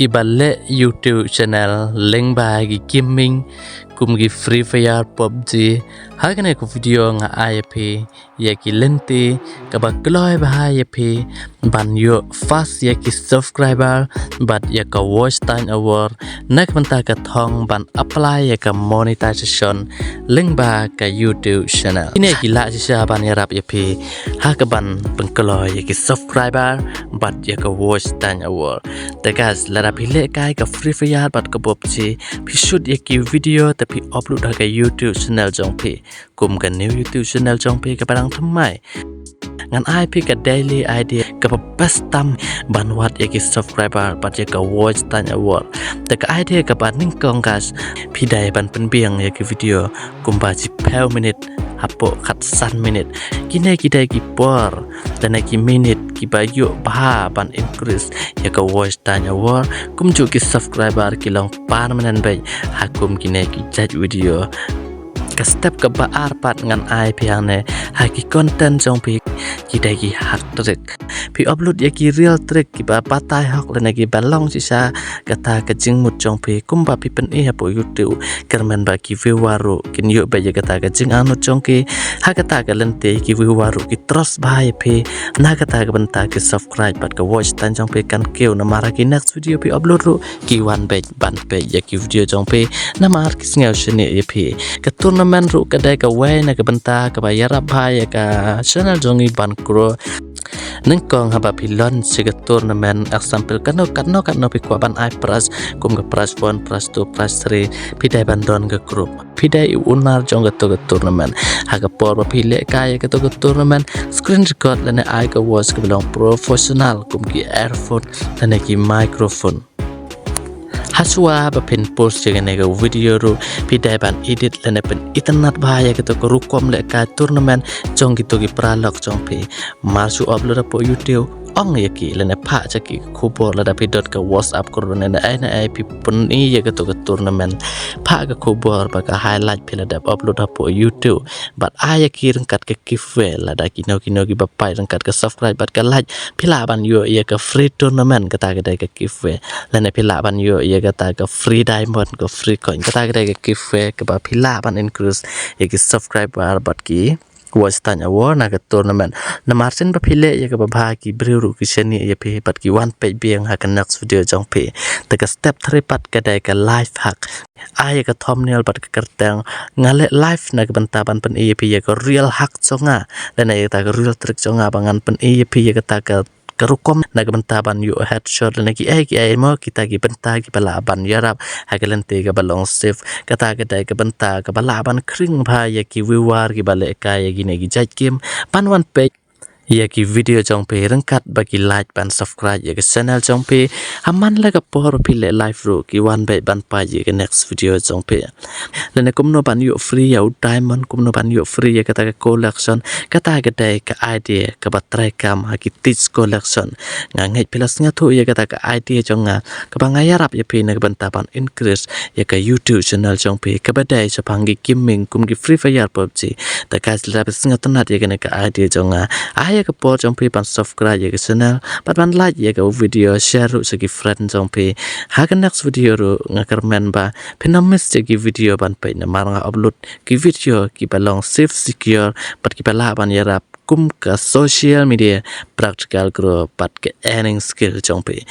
kiba YouTube channel sngewbha gi gaming kum gi Free Fire Pubg hagane ko video nga IP ya ki lenti kaba kloy bah IP ban yo fast ya ki subscriber but ya ka watch time award nak banta ka thong ban apply ya ka monetization sngewbha ka YouTube channel ini ki la sha ban ya rap IP ha ka ban pengkloy ya ki subscriber but ya ka watch time award tegas la rap hile kai ka Free Fire but ka Pubg pi shoot ya ki video tapi upload ke YouTube channel jong pi kum kan new YouTube channel jong pi ka parang thymmai ngan IP ka daily idea ka pastam banwat ya ki subscriber but ya ka watch time award te ka idea ka ban ning kong gas pi dai ban penbiang ya ki video kum ba ji 5 minute hapo khat san minute kine ki dai ki por dan ki minute ki ba yo ba ban increase ya ka watch time award kum ju ki subscriber ki long permanent bai hakum kine ki judge video ka step ka ba arpat ngan IP yang ne haki content jong pi ki dai ki hak trick pi upload ya ki real trick ki ba batai hak le ki balong sisa kata ka jingmut jong pi kum ba pi pen e hapo YouTube kerman ba ki view waru kin yo ba ya kata ka jing anu jong ki ha kata ka lente ki view waru ki trust ba IP na kata ka benta ki subscribe bat ka watch tan jong pi kan keu na mara ki next video pi upload ru ki one page ban page ya ki video jong pi na mar ki sngew shini IP ka tournament ru ka dai ka way na ka benta ka ba yara ba ya ka channel jong i ban kro neng kong haba pilon siga tournament example kano pi kwa ban I prize kum ga prize 1 prize 2 prize 3 pidai ban don ga group pidai unar jong ga to ga tournament haga por ba pile kaya ga to ga tournament screen record lane I ga watch ga belong professional kum ki earphone lane ki microphone haswa ba pen post jaga nega video ru pidai ban edit lane pen internet bahaya kita ko rukom le ka tournament jong gitu gi pralok jong pe marsu upload po YouTube ong ya ki lane pha jaki khubor la dapi dot ka WhatsApp ko ne na IP pun ni ya to ka tournament pha ka khubor ba ka highlight pila dap upload po YouTube but aya ki rengkat ka giveaway la da kino gi bapai rengkat ka subscribe bat ka like pila ban yo ya ka free tournament kata ka dai ka giveaway lane pila ban yo ya kata ka free diamond ka free coin kata ka dai ka giveaway ka ba pila ban increase ya ki subscriber bat ki watch time award na ka tournament na margin ba phile ya ka ba bha ki breru ki seni ya pe pat ki one page biang ha ka next video jong pe ta ka step 3 pat ka dai ka live hack ai ka thumbnail pat ka kartang ngale live na ka banta ban pen e ya ka real hack jonga dan ya ta ka real trick jonga bangan pen e ya ka ta ka karukom na bentaban yo headshot lagi ai mo kita gi benta gi balaban yarap hagalente ga balong safe kata ga dai ga benta ga balaban kring bha ya ki wiwar gi bale ka ya gi ne gi jaj game pan one page ya ki video jong pe rengkat bagi like ban subscribe ya ke channel jong pe haman la ga por pile live ro ki one by ban pa ya ke next video jong pe lene kumnoban yo free ya diamond kumnoban yo free ya kata ka collection kata ga dai ka idea ka batrai kam ha ki teach collection ngai plus nga thu ya kata ka idea jong nga ka bangayarap ya pe na ban ta ban increase ya ka YouTube channel jong pe ka badai sa panggi gaming kum gi Free Fire Pubg ta ka sila bis nga tonat ya ka idea jong nga ka po jong pi ban subscribe ya ke channel pat ban like ya ka video share ru segi friend jong pi ha ka next video ru ngakarmen ba pinamis segi video ban pe na maranga upload ki video ki balong safe secure pat ki bala ban yarap kum ka social media practical group pat ke earning skill jong pi